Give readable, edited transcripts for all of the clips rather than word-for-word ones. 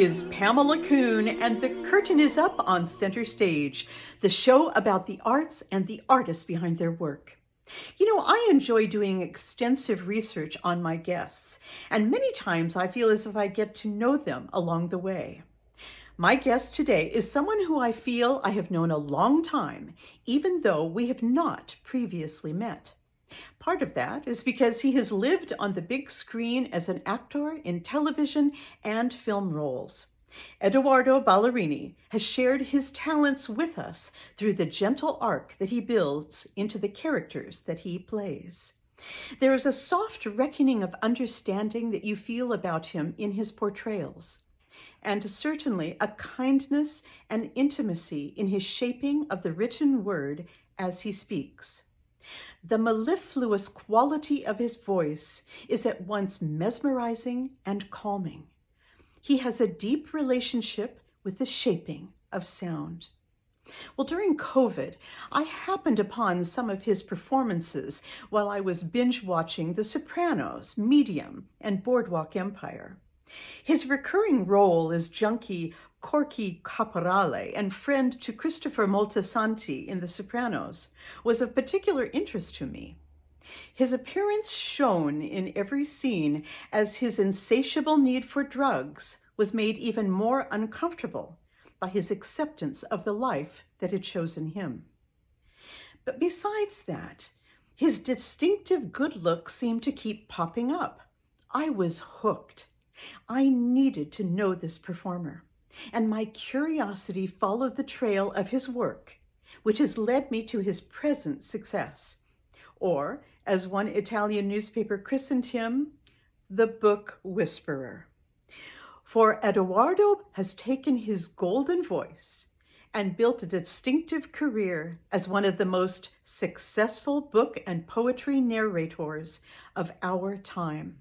is Pamela Kuhn, and the curtain is up on Center Stage, the show about the arts and the artists behind their work. You know, I enjoy doing extensive research on my guests, and many times I feel as if I get to know them along the way. My guest today is someone who I feel I have known a long time, even though we have not previously met. Part of that is because he has lived on the big screen as an actor in television and film roles. Edoardo Ballerini has shared his talents with us through the gentle arc that he builds into the characters that he plays. There is a soft reckoning of understanding that you feel about him in his portrayals, and certainly a kindness and intimacy in his shaping of the written word as he speaks. The mellifluous quality of his voice is at once mesmerizing and calming. He has a deep relationship with the shaping of sound. Well, during COVID, I happened upon some of his performances while I was binge watching The Sopranos, Medium, and Boardwalk Empire. His recurring role as junkie Corky Caporale and friend to Christopher Moltisanti in The Sopranos was of particular interest to me. His appearance shone in every scene as his insatiable need for drugs was made even more uncomfortable by his acceptance of the life that had chosen him. But besides that, his distinctive good looks seemed to keep popping up. I was hooked. I needed to know this performer, and my curiosity followed the trail of his work, which has led me to his present success, or, as one Italian newspaper christened him, the Book Whisperer. For Edoardo has taken his golden voice and built a distinctive career as one of the most successful book and poetry narrators of our time.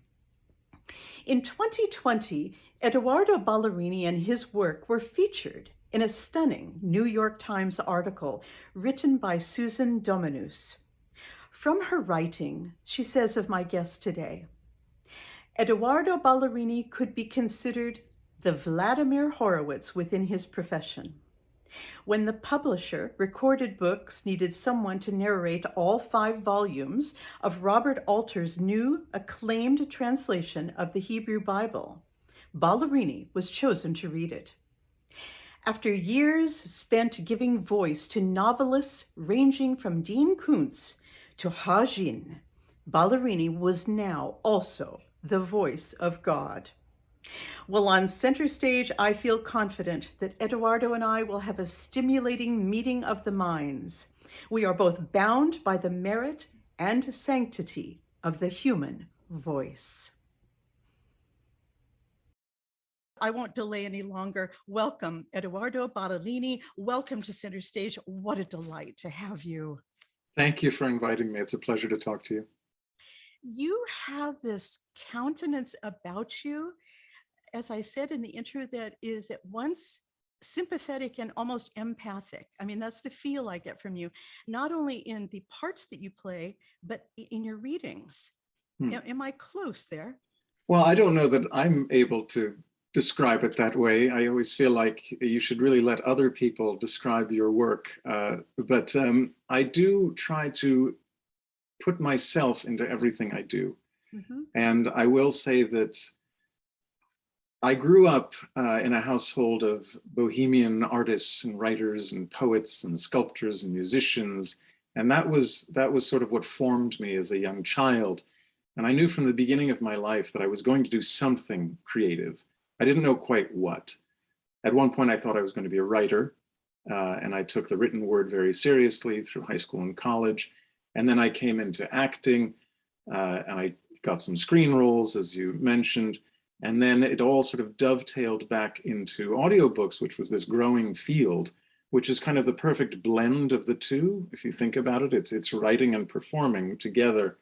In 2020, Edoardo Ballerini and his work were featured in a stunning New York Times article written by Susan Dominus. From her writing, she says of my guest today, Edoardo Ballerini could be considered the Vladimir Horowitz within his profession. When the publisher, Recorded Books, needed someone to narrate all 5 volumes of Robert Alter's new acclaimed translation of the Hebrew Bible, Ballerini was chosen to read it. After years spent giving voice to novelists ranging from Dean Koontz to Ha Jin, Ballerini was now also the voice of God. Well, on Center Stage, I feel confident that Edoardo and I will have a stimulating meeting of the minds. We are both bound by the merit and sanctity of the human voice. I won't delay any longer. Welcome, Edoardo Ballerini. Welcome to Center Stage. What a delight to have you. Thank you for inviting me. It's a pleasure to talk to you. You have this countenance about you, as I said in the intro, that is at once sympathetic and almost empathic. I mean, that's the feel I get from you, not only in the parts that you play, but in your readings. Am I close there? Well, I don't know that I'm able to describe it that way. I always feel like you should really let other people describe your work. But I do try to put myself into everything I do. Mm-hmm. And I will say that I grew up in a household of bohemian artists and writers and poets and sculptors and musicians. And that was sort of what formed me as a young child. And I knew from the beginning of my life that I was going to do something creative. I didn't know quite what. At one point, I thought I was going to be a writer. And I took the written word very seriously through high school and college. And then I came into acting and I got some screen roles, as you mentioned. And then it all sort of dovetailed back into audiobooks, which was this growing field, which is kind of the perfect blend of the two. If you think about it, it's writing and performing together.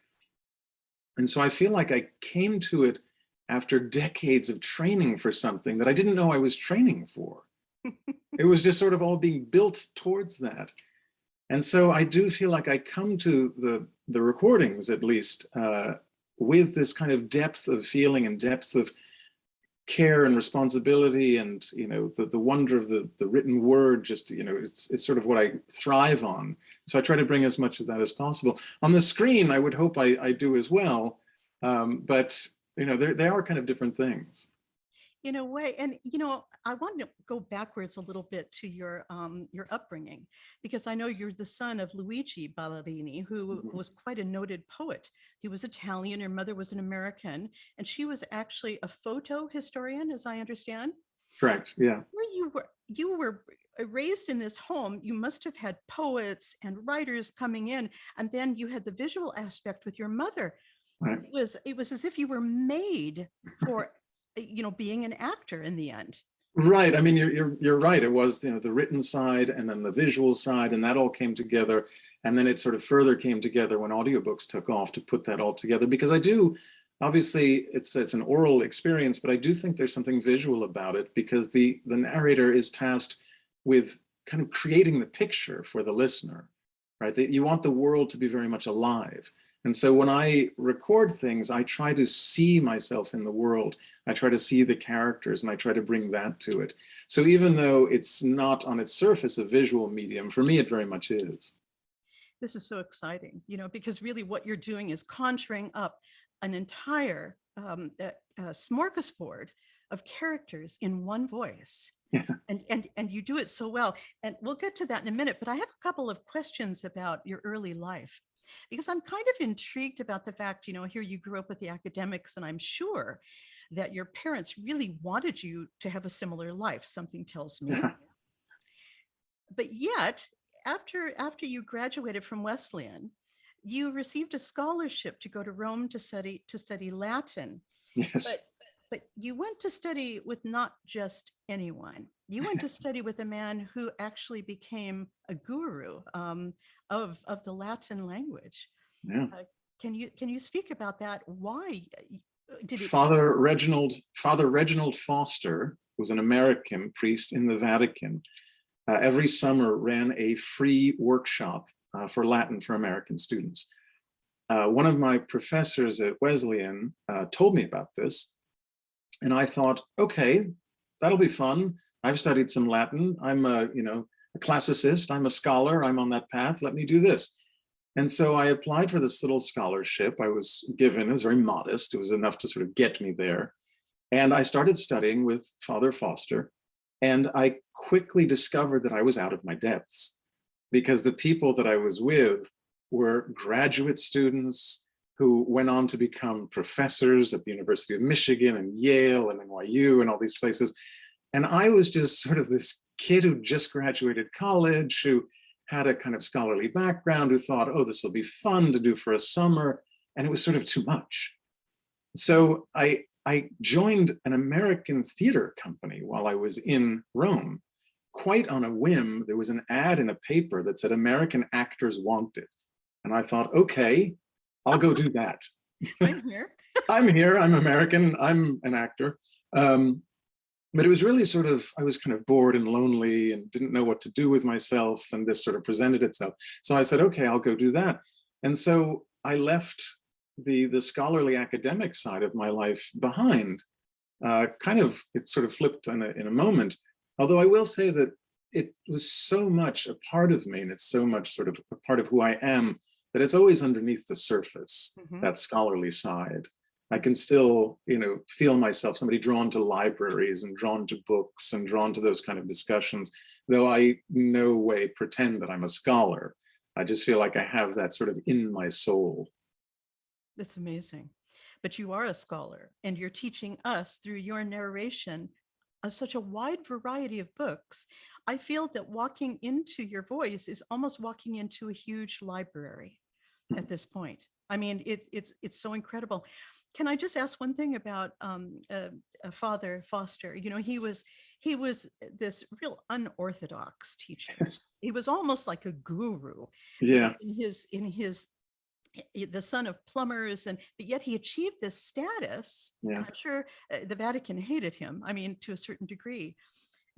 And so I feel like I came to it after decades of training for something that I didn't know I was training for. It was just sort of all being built towards that. And so I do feel like I come to the recordings, at least, with this kind of depth of feeling and depth of care and responsibility, and the wonder of the written word. Just it's sort of what I thrive on. So I try to bring as much of that as possible on the screen. I would hope I do as well, but they are kind of different things. In a way. And I want to go backwards a little bit to your upbringing, because I know you're the son of Luigi Ballerini, who Mhm. was quite a noted poet. He was Italian, your mother was an American, and she was actually a photo historian, as I understand. Correct. Yeah. Where you were raised in this home, you must have had poets and writers coming in, and then you had the visual aspect with your mother. Right. It was as if you were made for being an actor in the end. Right. I mean, you're right. It was the written side and then the visual side, and that all came together. And then it sort of further came together when audiobooks took off to put that all together. Because I do, obviously, it's an oral experience, but I do think there's something visual about it, because the narrator is tasked with kind of creating the picture for the listener, right? That you want the world to be very much alive. And so when I record things, I try to see myself in the world. I try to see the characters, and I try to bring that to it. So even though it's not on its surface a visual medium, for me, it very much is. This is so exciting, because really what you're doing is conjuring up an entire smorgasbord of characters in one voice. Yeah. And you do it so well. And we'll get to that in a minute, but I have a couple of questions about your early life, because I'm kind of intrigued about the fact, here you grew up with the academics, and I'm sure that your parents really wanted you to have a similar life, something tells me. Yeah. But yet, after you graduated from Wesleyan, you received a scholarship to go to Rome to study Latin. But Yes. but you went to study with not just anyone. You went to study with a man who actually became a guru, of the Latin language. Yeah. Uh, can you speak about that? Why did it? Father Reginald Foster was an American priest in the Vatican. Every summer ran a free workshop for Latin for American students. One of my professors at Wesleyan told me about this, and I thought, okay, that'll be fun. I've studied some Latin. I'm a classicist. I'm a scholar. I'm on that path. Let me do this. And so I applied for this little scholarship I was given. It was very modest. It was enough to sort of get me there. And I started studying with Father Foster. And I quickly discovered that I was out of my depths, because the people that I was with were graduate students who went on to become professors at the University of Michigan and Yale and NYU and all these places. And I was just sort of this kid who just graduated college, who had a kind of scholarly background, who thought, oh, this will be fun to do for a summer. And it was sort of too much. So I joined an American theater company while I was in Rome. Quite on a whim, there was an ad in a paper that said American actors wanted. And I thought, okay, I'll go do that. I'm here. I'm here, I'm American, I'm an actor. But it was really sort of, I was kind of bored and lonely and didn't know what to do with myself. And this sort of presented itself. So I said, okay, I'll go do that. And so I left the scholarly academic side of my life behind. It sort of flipped in a moment. Although I will say that it was so much a part of me, and it's so much sort of a part of who I am, that it's always underneath the surface, Mhm. that scholarly side. I can still, feel myself somebody drawn to libraries and drawn to books and drawn to those kind of discussions, though I no way pretend that I'm a scholar. I just feel like I have that sort of in my soul. That's amazing. But you are a scholar, and you're teaching us through your narration of such a wide variety of books. I feel that walking into your voice is almost walking into a huge library at this point. I mean, it's so incredible. Can I just ask one thing about Father Foster? He was this real unorthodox teacher. Yes. He was almost like a guru, Yeah. in his the son of plumbers, but yet he achieved this status. Yeah. And I'm sure the Vatican hated him, I mean, to a certain degree.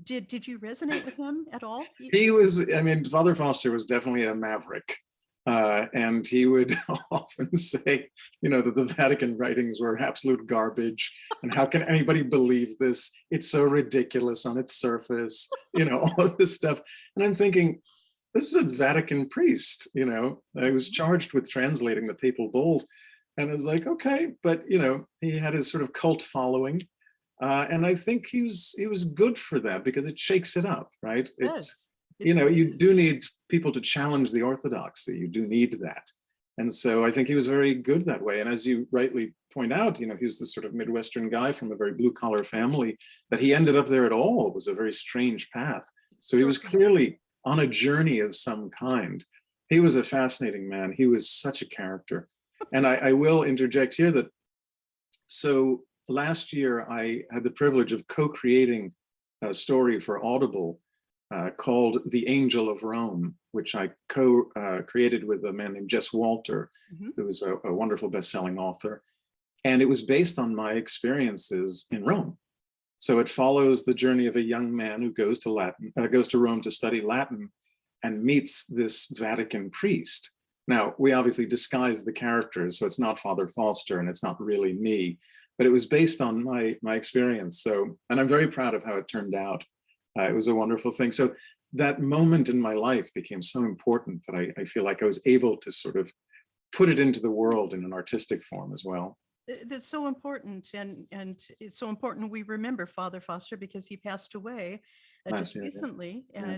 Did you resonate with him at all? I mean, Father Foster was definitely a maverick. And he would often say, that the Vatican writings were absolute garbage. And how can anybody believe this? It's so ridiculous on its surface, all of this stuff. And I'm thinking, this is a Vatican priest, I was charged with translating the papal bulls. And I was like, okay, but, he had his sort of cult following. And I think he was good for that because it shakes it up, right? Yes. You do need people to challenge the orthodoxy. You do need that. And so I think he was very good that way. And as you rightly point out, he was this sort of Midwestern guy from a very blue collar family. That he ended up there at all was a very strange path. So he was clearly on a journey of some kind. He was a fascinating man. He was such a character. And I will interject here that, so last year I had the privilege of co-creating a story for Audible called The Angel of Rome, which I co-created with a man named Jess Walter, who was a wonderful best-selling author. And it was based on my experiences in Rome. So it follows the journey of a young man who goes to Rome to study Latin and meets this Vatican priest. Now, we obviously disguise the characters, so it's not Father Foster and it's not really me, but it was based on my experience. So, and I'm very proud of how it turned out. It was a wonderful thing. So that moment in my life became so important that I feel like I was able to sort of put it into the world in an artistic form as well. That's so important, and it's so important we remember Father Foster because he passed away just recently, yeah.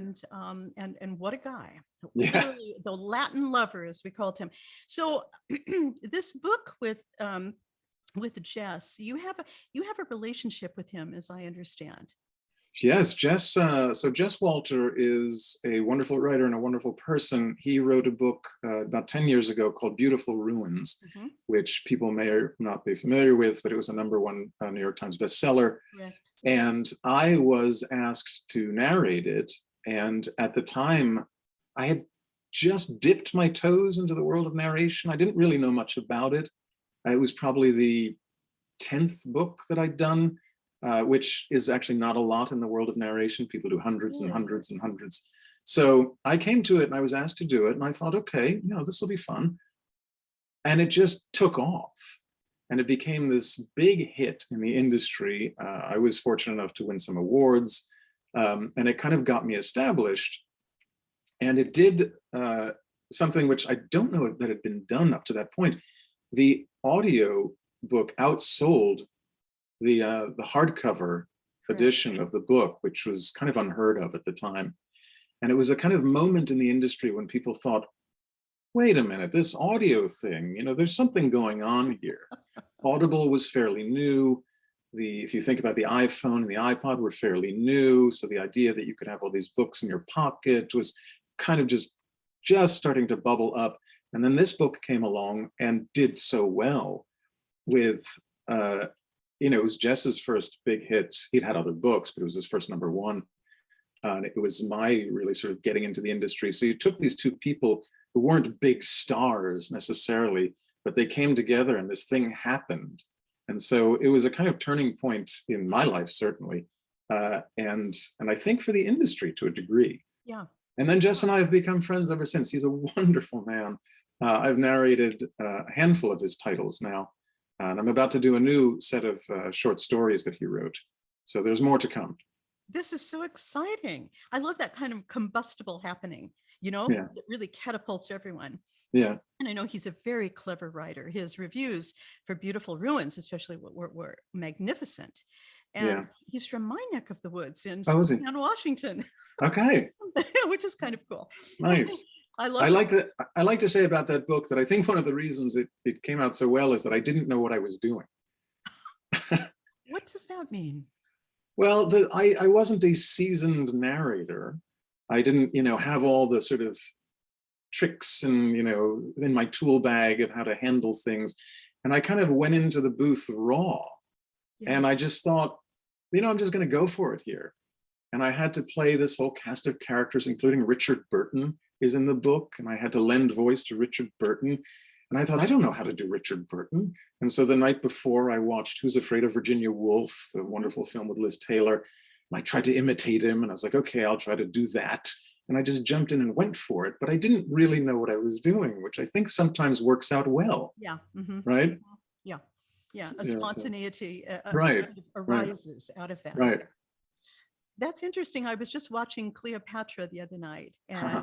And what a guy! Yeah. Literally, the Latin lover, as we called him. So this book with Jess, you have a relationship with him, as I understand. Yes, Jess. So Jess Walter is a wonderful writer and a wonderful person. He wrote a book about 10 years ago called Beautiful Ruins, which people may or not be familiar with, but it was a #1 New York Times bestseller. Correct. And I was asked to narrate it. And at the time, I had just dipped my toes into the world of narration. I didn't really know much about it. It was probably the 10th book that I'd done. Which is actually not a lot in the world of narration. People do hundreds and hundreds and hundreds. So I came to it and I was asked to do it. And I thought, okay, this will be fun. And it just took off. And it became this big hit in the industry. I was fortunate enough to win some awards. And it kind of got me established. And it did something which I don't know that had been done up to that point. The audio book outsold the hardcover edition of the book, which was kind of unheard of at the time. And it was a kind of moment in the industry when people thought, wait a minute, this audio thing, there's something going on here. Audible was fairly new. If you think about the iPhone and the iPod were fairly new. So the idea that you could have all these books in your pocket was kind of just starting to bubble up. And then this book came along and did so well with, it was Jess's first big hit. He'd had other books, but it was his first #1. And it was my really sort of getting into the industry. So you took these two people who weren't big stars necessarily, but they came together and this thing happened. And so it was a kind of turning point in my life, certainly. And I think for the industry to a degree. Yeah. And then Jess and I have become friends ever since. He's a wonderful man. I've narrated a handful of his titles now. And I'm about to do a new set of short stories that he wrote. So there's more to come. This is so exciting. I love that kind of combustible happening, that really catapults everyone. Yeah. And I know he's a very clever writer. His reviews for Beautiful Ruins, especially, were magnificent. And he's from my neck of the woods in Spokane, Washington. Okay. Which is kind of cool. Nice. I like to say about that book that I think one of the reasons it came out so well is that I didn't know what I was doing. What does that mean? Well, I wasn't a seasoned narrator. I didn't, have all the sort of tricks and, in my tool bag of how to handle things. And I kind of went into the booth raw. And I just thought, I'm just going to go for it here. And I had to play this whole cast of characters, including Richard Burton is in the book. And I had to lend voice to Richard Burton. And I thought, I don't know how to do Richard Burton. And so the night before I watched Who's Afraid of Virginia Woolf, the wonderful film with Liz Taylor. And I tried to imitate him. And I was like, okay, I'll try to do that. and I just jumped in and went for it, but I didn't really know what I was doing, which I think sometimes works out well, Yeah. right? Yeah. Yeah. A Yeah, so, spontaneity right, kind of right, arises out of that. right. That's interesting. I was just watching Cleopatra the other night, and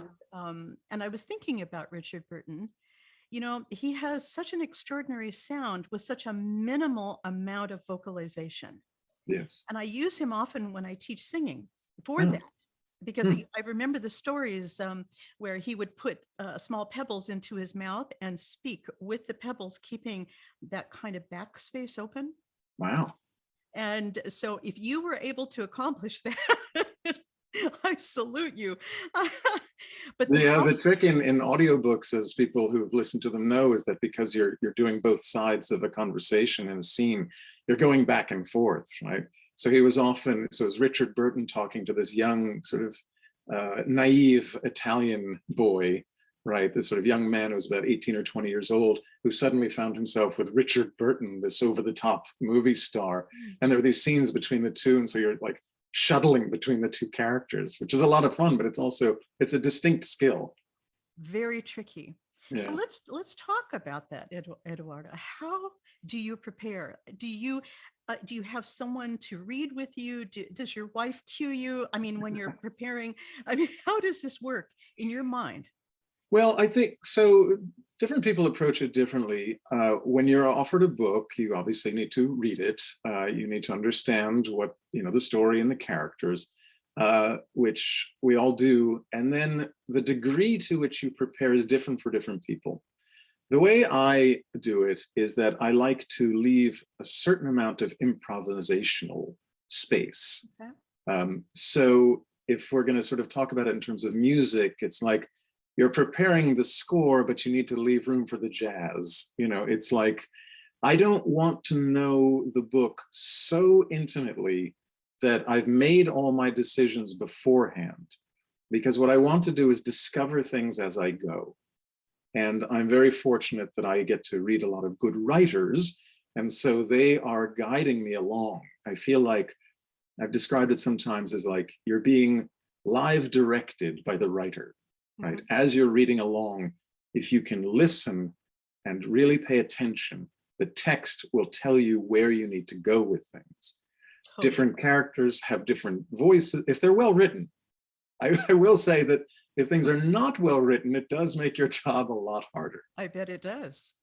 I was thinking about Richard Burton. You know, he has such an extraordinary sound with such a minimal amount of vocalization. Yes. And I use him often when I teach singing for Oh, that, because hmm. I remember the stories where he would put small pebbles into his mouth and speak with the pebbles, keeping that kind of backspace open. Wow. And so if you were able to accomplish that, I salute you. But how? The trick in audiobooks, as people who've listened to them know, is that because you're doing both sides of a conversation and a scene, you're going back and forth, right? So he was often, so it was Richard Burton talking to this young, sort of naive Italian boy, right? This sort of young man who was about 18 or 20 years old, who suddenly found himself with Richard Burton, this over-the-top movie star. And there were these scenes between the two, and so you're like shuttling between the two characters, which is a lot of fun, but it's a distinct skill. Very tricky. So Yeah. let's talk about that, Edoardo. How do you prepare? Do you have someone to read with you? Does your wife cue you? I mean, when you're preparing, I mean, how does this work in your mind? Well, I think so. Different people approach it differently. When you're offered a book, you obviously need to read it. You need to understand what, the story and the characters, which we all do. And then the degree to which you prepare is different for different people. The way I do it is that I like to leave a certain amount of improvisational space. Okay. So if we're going to sort of talk about it in terms of music, it's like you're preparing the score, but you need to leave room for the jazz. It's like, I don't want to know the book so intimately that I've made all my decisions beforehand, because what I want to do is discover things as I go. And I'm very fortunate that I get to read a lot of good writers, and so they are guiding me along. I feel like I've described it sometimes as like you're being live directed by the writer, right? Mhm. As you're reading along, if you can listen and really pay attention, the text will tell you where you need to go with things. Totally. Different characters have different voices. If they're well written, I will say that if things are not well written, it does make your job a lot harder. I bet it does.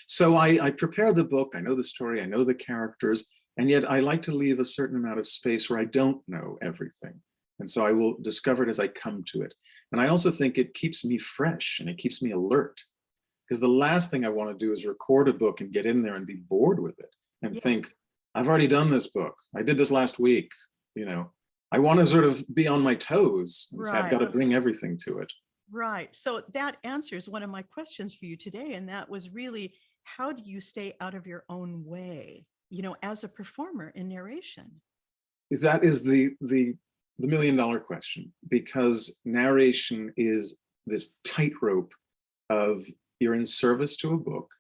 So I prepare the book, I know the story, I know the characters, and yet I like to leave a certain amount of space where I don't know everything. And so I will discover it as I come to it. And I also think it keeps me fresh and it keeps me alert. Because the last thing I want to do is record a book and get in there and be bored with it and think, I've already done this book. I did this last week. I want to sort of be on my toes and say, I've got to bring everything to it. Right. So that answers one of my questions for you today. And that was really, how do you stay out of your own way, as a performer in narration? That is the $1,000,000 question, because narration is this tightrope of you're in service to a book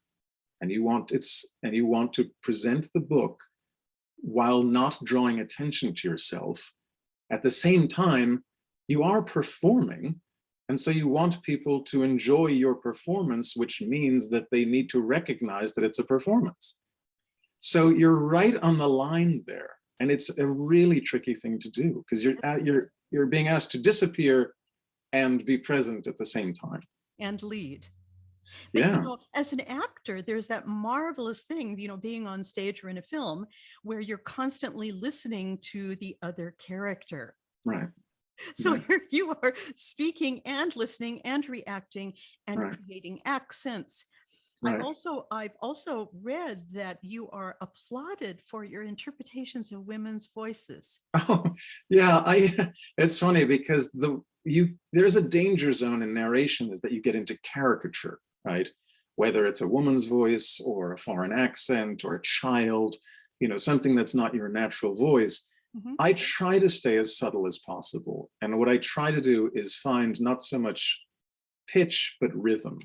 and you want to present the book while not drawing attention to yourself. At the same time, you are performing, and so you want people to enjoy your performance, which means that they need to recognize that it's a performance. So you're right on the line there, and it's a really tricky thing to do, because you're being asked to disappear and be present at the same time. And lead. But, Yeah. as an actor, there's that marvelous thing, being on stage or in a film where you're constantly listening to the other character. Right. So Right. here you are speaking and listening and reacting and Right. creating accents. Right. I've also read that you are applauded for your interpretations of women's voices. Oh, yeah. It's funny because there's a danger zone in narration, is that you get into caricature, right? Whether it's a woman's voice or a foreign accent or a child, something that's not your natural voice. Mhm. I try to stay as subtle as possible. And what I try to do is find not so much pitch, but rhythm.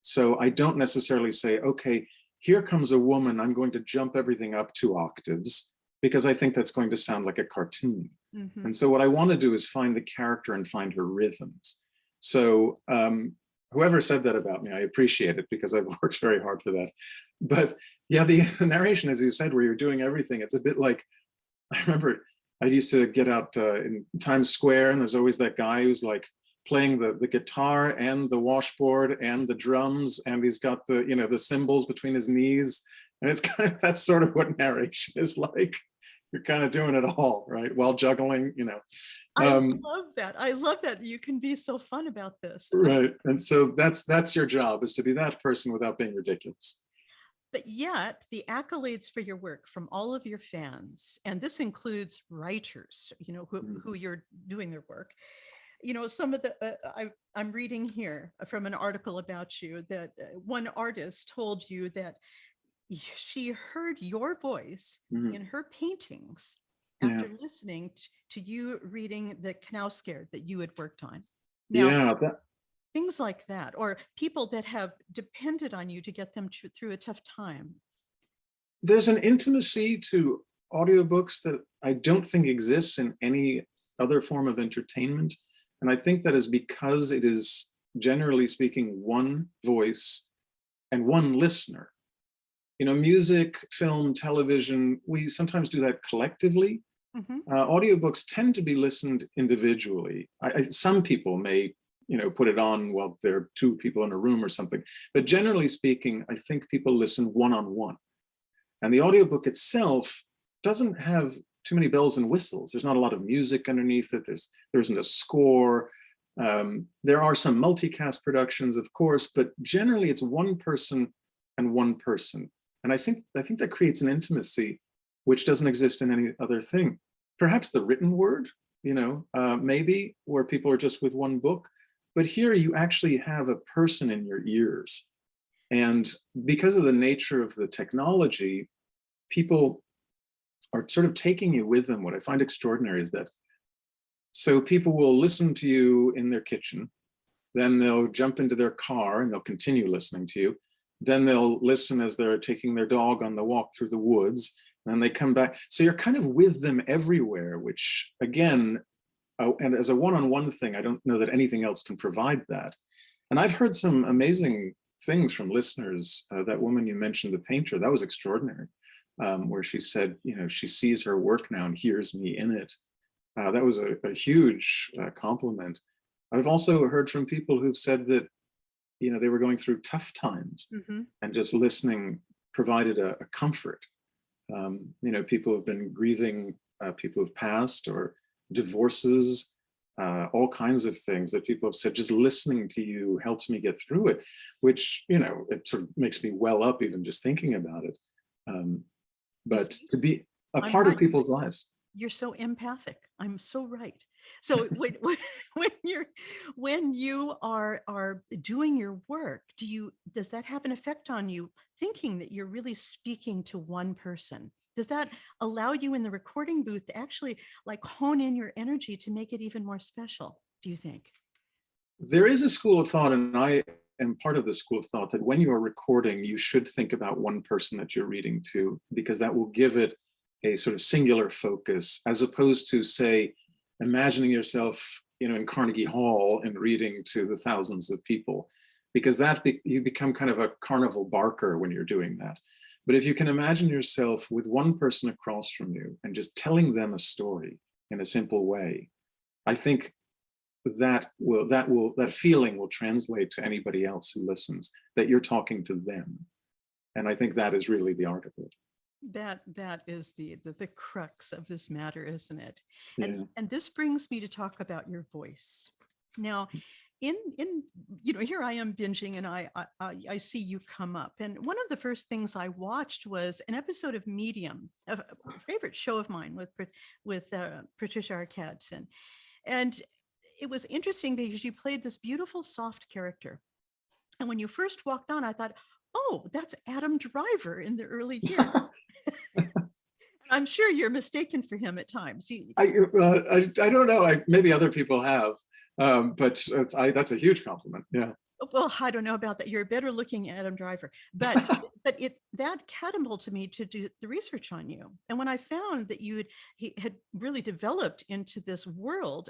So I don't necessarily say, okay, here comes a woman, I'm going to jump everything up 2 octaves, because I think that's going to sound like a cartoon. Mm-hmm. And so what I want to do is find the character and find her rhythms. So whoever said that about me, I appreciate it because I've worked very hard for that. But yeah, the narration, as you said, where you're doing everything, it's a bit like, I remember I used to get out in Times Square, and there's always that guy who's like playing the guitar and the washboard and the drums, and he's got the, you know, the cymbals between his knees. And it's kind of, that's sort of what narration is like. You're kind of doing it all, right? While juggling, you know. I love that. I love that you can be so fun about this. Right. And so that's your job, is to be that person without being ridiculous. But yet the accolades for your work from all of your fans, and this includes writers, you know, who you're doing their work. You know, some of the, I'm reading here from an article about you that one artist told you that she heard your voice in her paintings after listening to you reading the Knausgard that you had worked on. Now, things like that, or people that have depended on you to get them through a tough time. There's an intimacy to audiobooks that I don't think exists in any other form of entertainment. And I think that is because it is, generally speaking, one voice and one listener. You know, music, film, television, we sometimes do that collectively. Audiobooks tend to be listened individually. Some people may, you know, put it on while there are two people in a room or something. But generally speaking, I think people listen one-on-one. And the audiobook itself doesn't have too many bells and whistles. There's not a lot of music underneath it. There isn't a score. There are some multicast productions, of course, but generally it's one person and one person. And I think that creates an intimacy which doesn't exist in any other thing. Perhaps the written word, you know, maybe, where people are just with one book. But here you actually have a person in your ears. And because of the nature of the technology, people are sort of taking you with them. What I find extraordinary is that, so people will listen to you in their kitchen, then they'll jump into their car and they'll continue listening to you. Then they'll listen as they're taking their dog on the walk through the woods, and they come back. So you're kind of with them everywhere, which again, and as a one-on-one thing, I don't know that anything else can provide that. And I've heard some amazing things from listeners. That woman you mentioned, the painter, that was extraordinary, where she said, you know, she sees her work now and hears me in it. That was a huge compliment. I've also heard from people who've said that, you know, they were going through tough times, and just listening provided a comfort. You know, people have been grieving, people have passed, or divorces, all kinds of things that people have said, just listening to you helps me get through it, which, you know, it sort of makes me well up even just thinking about it. But to be a part of people's lives. You're so empathic. I'm so right. So when you are doing your work, does that have an effect on you, thinking that you're really speaking to one person? Does that allow you in the recording booth to actually like hone in your energy to make it even more special, do you think? There is a school of thought, and I am part of the school of thought, that when you are recording, you should think about one person that you're reading to, because that will give it a sort of singular focus, as opposed to, say, imagining yourself, you know, in Carnegie Hall and reading to the thousands of people, because you become kind of a carnival barker when you're doing that. But if you can imagine yourself with one person across from you and just telling them a story in a simple way, I think that feeling will translate to anybody else who listens, that you're talking to them. And I think that is really the art of it. That is the crux of this matter, isn't it? Yeah. And this brings me to talk about your voice. Now, in you know, here I am binging, and I see you come up, and one of the first things I watched was an episode of Medium, a favorite show of mine with Patricia Arquette, and it was interesting because you played this beautiful soft character, and when you first walked on, I thought, oh, that's Adam Driver in the early years. I'm sure you're mistaken for him at times. I don't know. Maybe other people have, but that's a huge compliment. Yeah. Well, I don't know about that. You're a better looking Adam Driver, but that catapulted me to do the research on you. And when I found that he had really developed into this world,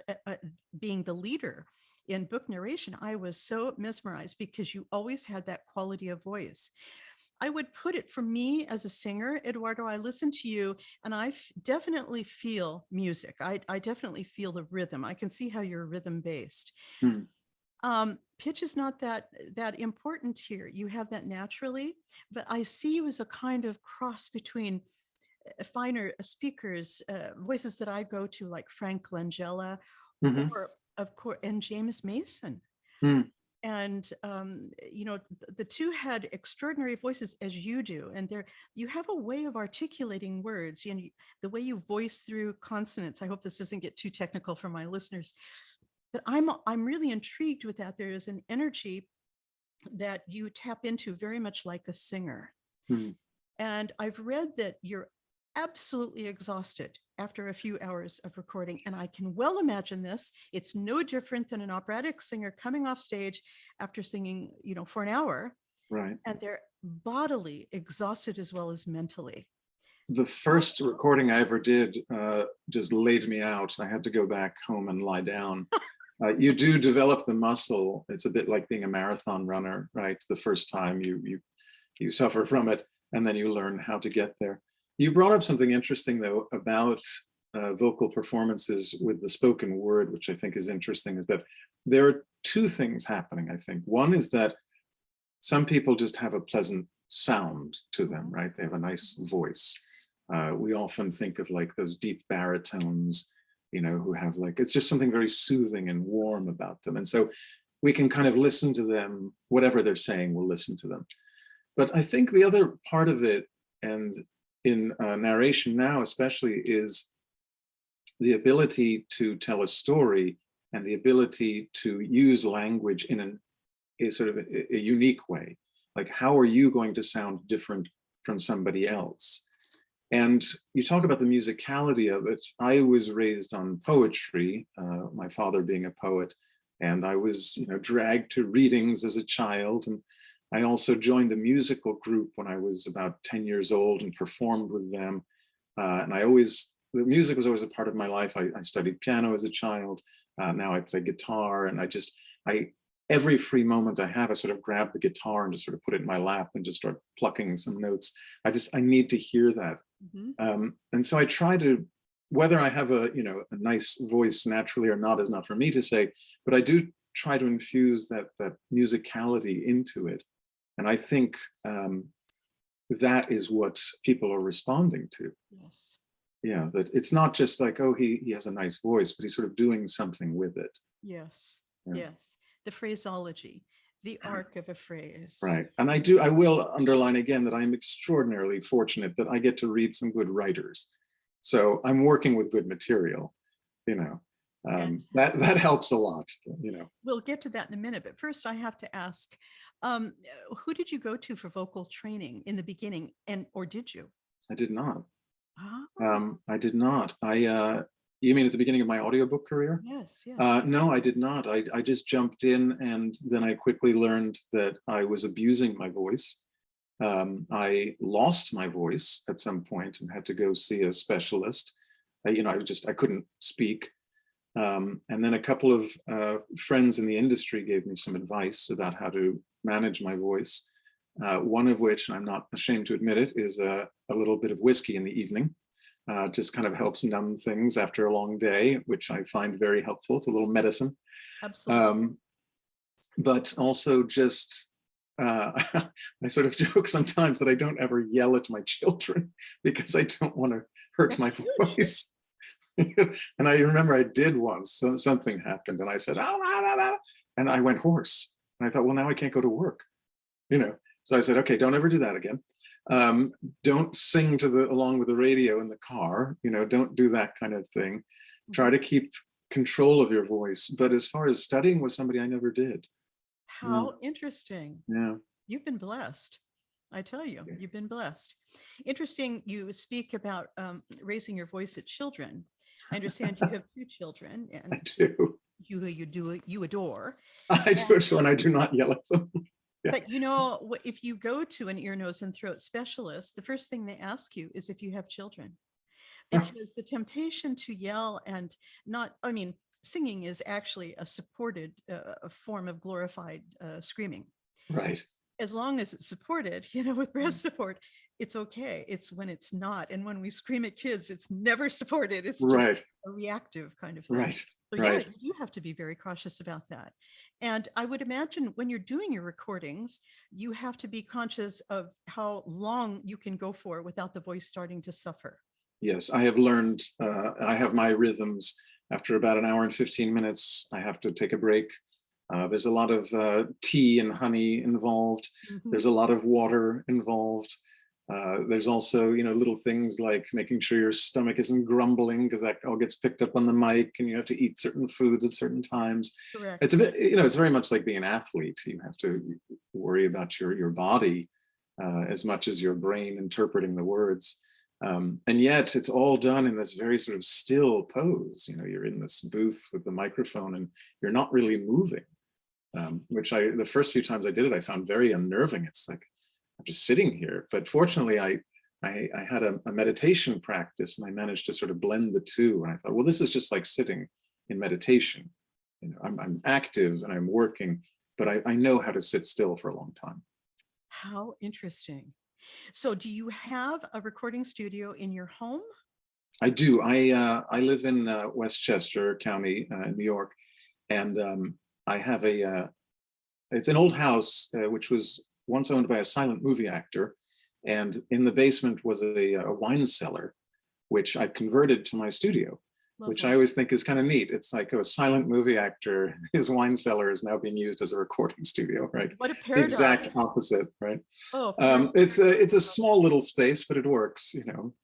being the leader in book narration, I was so mesmerized because you always had that quality of voice. I would put it for me as a singer, Eduardo, I listen to you and definitely feel music. I definitely feel the rhythm. I can see how you're rhythm based. Hmm. Pitch is not that important here. You have that naturally, but I see you as a kind of cross between finer speakers, voices that I go to, like Frank Langella, Hmm. or of course, and James Mason. Hmm. And the two had extraordinary voices, as you do, and you have a way of articulating words. The way you voice through consonants. I hope this doesn't get too technical for my listeners, but I'm really intrigued with that. There is an energy that you tap into very much like a singer. Hmm. And I've read that you're absolutely exhausted after a few hours of recording. And I can well imagine this. It's no different than an operatic singer coming off stage after singing, for an hour, Right. and they're bodily exhausted as well as mentally. The first recording I ever did just laid me out. I had to go back home and lie down. You do develop the muscle. It's a bit like being a marathon runner, right? The first time you suffer from it, and then you learn how to get there. You brought up something interesting though about vocal performances with the spoken word, which I think is interesting. Is that there are two things happening. I think one is that some people just have a pleasant sound to them, right? They have a nice voice. We often think of like those deep baritones, who have like, it's just something very soothing and warm about them. And so we can kind of listen to them, whatever they're saying, we'll listen to them. But I think the other part of it, and in narration now especially, is the ability to tell a story and the ability to use language in a sort of a unique way. Like, how are you going to sound different from somebody else? And you talk about the musicality of it. I was raised on poetry, my father being a poet, and I was, dragged to readings as a child. And I also joined a musical group when I was about 10 years old and performed with them. And the music was always a part of my life. I studied piano as a child. Now I play guitar, and every free moment I have, I sort of grab the guitar and just sort of put it in my lap and just start plucking some notes. I need to hear that. Mm-hmm. And so I try to, whether I have a nice voice naturally or not is not for me to say, but I do try to infuse that musicality into it. And I think that is what people are responding to. Yes. Yeah, that it's not just like, oh, he has a nice voice, but he's sort of doing something with it. Yes. Yeah. Yes. The phraseology, the arc of a phrase. Right. And I will underline again that I'm extraordinarily fortunate that I get to read some good writers. So I'm working with good material, that helps a lot, We'll get to that in a minute, but first I have to ask, who did you go to for vocal training in the beginning, or did you? I did not. Oh. I did not. You mean at the beginning of my audiobook career? Yes, yes. No, I did not. I just jumped in, and then I quickly learned that I was abusing my voice. I lost my voice at some point and had to go see a specialist. I couldn't speak. And then a couple of friends in the industry gave me some advice about how to manage my voice. One of which, and I'm not ashamed to admit it, is a little bit of whiskey in the evening. Just kind of helps numb things after a long day, which I find very helpful. It's a little medicine. Absolutely. But also just, I sort of joke sometimes that I don't ever yell at my children because I don't want to hurt my voice. And I remember I did once, something happened and I said, oh, blah, blah, blah, and I went hoarse. And I thought, well, now I can't go to work, So I said, okay, don't ever do that again. Don't sing along with the radio in the car, don't do that kind of thing. Try to keep control of your voice. But as far as studying was somebody I never did. How interesting. Yeah. You've been blessed. I tell you, you've been blessed. Interesting. You speak about raising your voice at children. I understand you have 2 children, and I do. you adore. I do it when I do not yell at them. Yeah. But if you go to an ear, nose, and throat specialist, the first thing they ask you is if you have children, because the temptation to yell and not, I mean, singing is actually a supported a form of glorified screaming. Right. As long as it's supported, with breast support, it's okay. It's when it's not. And when we scream at kids, it's never supported. It's just Right. a reactive kind of thing. Right. So Right. you have to be very cautious about that. And I would imagine when you're doing your recordings, you have to be conscious of how long you can go for without the voice starting to suffer. Yes, I have learned, I have my rhythms. After about an hour and 15 minutes, I have to take a break. There's a lot of tea and honey involved. Mhm. There's a lot of water involved. There's also, little things like making sure your stomach isn't grumbling, because that all gets picked up on the mic, and you have to eat certain foods at certain times. Correct. It's a bit, it's very much like being an athlete. You have to worry about your body as much as your brain interpreting the words. And yet it's all done in this very sort of still pose. You're in this booth with the microphone and you're not really moving, which the first few times I did it, I found very unnerving. It's like, I'm just sitting here. But fortunately, I had a meditation practice, and I managed to sort of blend the two. And I thought, well, this is just like sitting in meditation. I'm active and I'm working, but I know how to sit still for a long time. How interesting. So do you have a recording studio in your home? I do. I live in Westchester County, New York, and I have it's an old house which was once owned by a silent movie actor, and in the basement was a wine cellar, which I converted to my studio. Which I always think is kind of neat. It's like a silent movie actor, his wine cellar is now being used as a recording studio, right? What a It's the exact paradox. opposite, right? Oh, It's a small little space, but it works.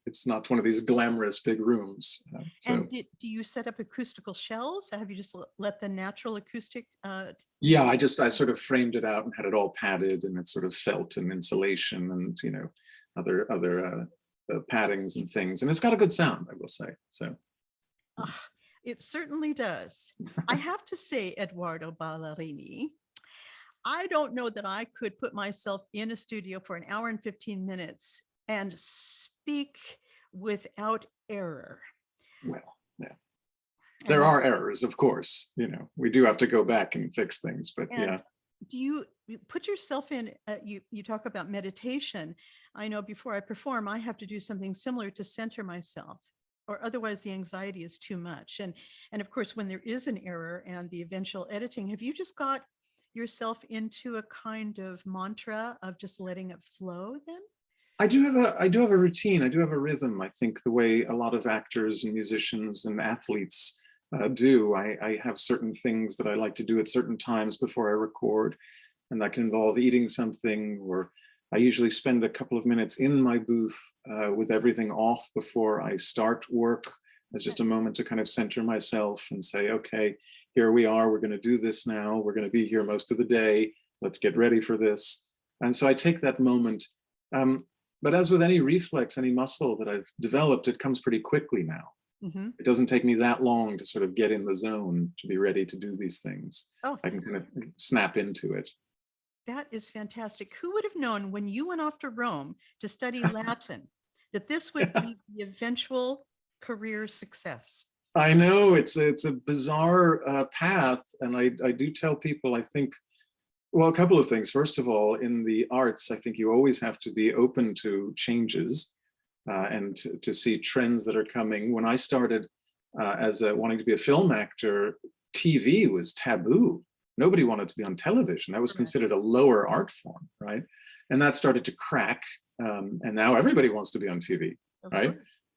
It's not one of these glamorous big rooms. And do you set up acoustical shells? Have you just let the natural acoustic? Yeah, I sort of framed it out and had it all padded, and it's sort of felt and insulation and other paddings and things, and it's got a good sound, I will say. So. It certainly does. I have to say, Edoardo Ballerini, I don't know that I could put myself in a studio for an hour and 15 minutes and speak without error. Well, yeah. There are errors, of course. We do have to go back and fix things, but yeah. Do you put yourself in, you talk about meditation. I know before I perform, I have to do something similar to center myself, or otherwise the anxiety is too much. And of course, when there is an error and the eventual editing, have you just got yourself into a kind of mantra of just letting it flow then? I do have a routine. I do have a rhythm. I think the way a lot of actors and musicians and athletes do. I have certain things that I like to do at certain times before I record, and that can involve eating something, or I usually spend a couple of minutes in my booth with everything off before I start work, as just a moment to kind of center myself and say, okay, here we are, we're going to do this now, we're going to be here most of the day, let's get ready for this. And so I take that moment. But as with any reflex, any muscle that I've developed, it comes pretty quickly now. Mm-hmm. It doesn't take me that long to sort of get in the zone to be ready to do these things. Oh, I can kind of snap into it. That is fantastic. Who would have known when you went off to Rome to study Latin that this would be the eventual career success? I know it's a bizarre path. And I do tell people, I think, well, a couple of things. First of all, in the arts, I think you always have to be open to changes and to see trends that are coming. When I started as wanting to be a film actor, TV was taboo. Nobody wanted to be on television. That was considered a lower art form, right? And that started to crack. And now everybody wants to be on TV, right?